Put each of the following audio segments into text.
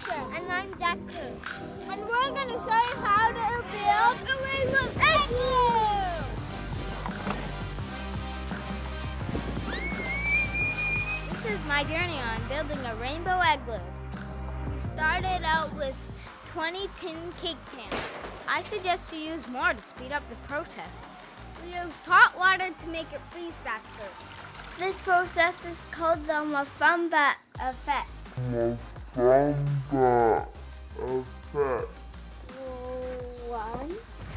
And I'm Declan. And we're going to show you how to build a Rainbow Igloo. This is my journey on building a Rainbow Igloo. We started out with 20 tin cake pans. I suggest you use more to speed up the process. We used hot water to make it freeze faster. This process is called the Mafamba effect.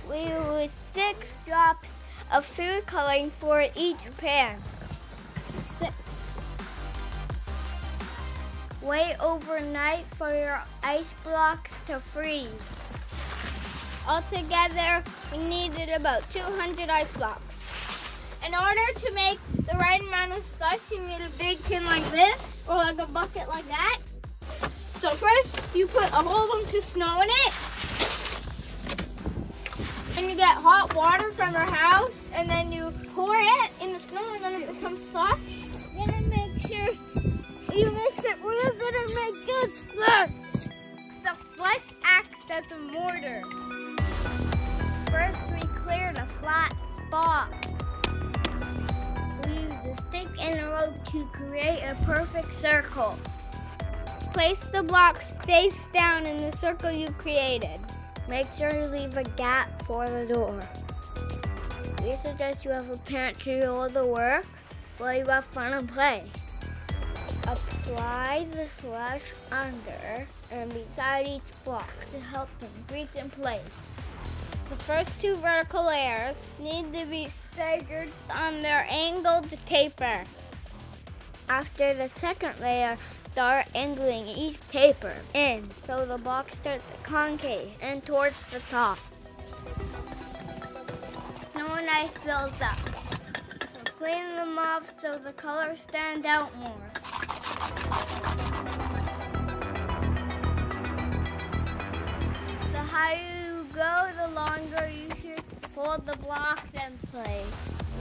We use 6 drops of food coloring for each pan. 6. Wait overnight for your ice blocks to freeze. Altogether, we needed about 200 ice blocks. In order to make the right amount of slush, you need a big tin like this, or like a bucket like that. So first, you put a whole bunch of snow in it. And you get hot water from your house, and then you pour it in the snow, and then it becomes slush. You're gonna make sure you mix it real good and make good slush. The slush acts as a mortar. First, we cleared a flat spot. We used a stick and a rope to create a perfect circle. Place the blocks face down in the circle you created. Make sure you leave a gap for the door. We suggest you have a parent to do all the work while you have fun and play. Apply the slush under and beside each block to help them freeze in place. The first 2 vertical layers need to be staggered on their angle to taper. After the second layer, start angling each taper in so the block starts concave and towards the top. Snow and ice builds up. So clean them off so the colors stand out more. The higher you go, the longer you should hold the blocks in place.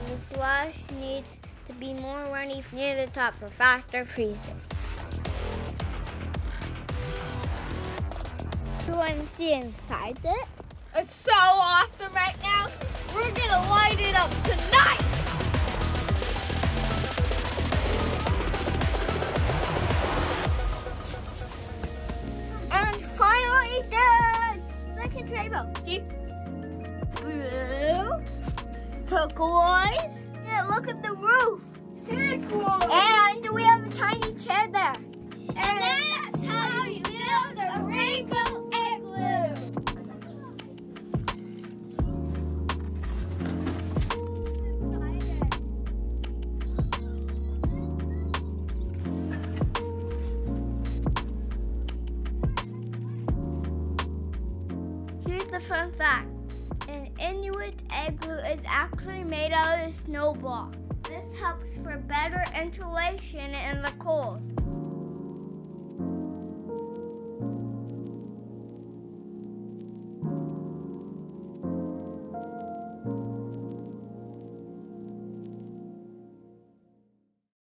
The slush needs to be more runny near the top for faster freezing. You want to see inside it? It's so awesome right now. We're gonna light it up tonight. And finally done. Second rainbow. See? Blue, turquoise. Yeah, look at the roof. Turquoise. And we have a tiny chair there. And that's how you build a rainbow igloo. Here's the fun fact. An Inuit igloo is actually made out of snow blocks. This helps for better insulation in the cold.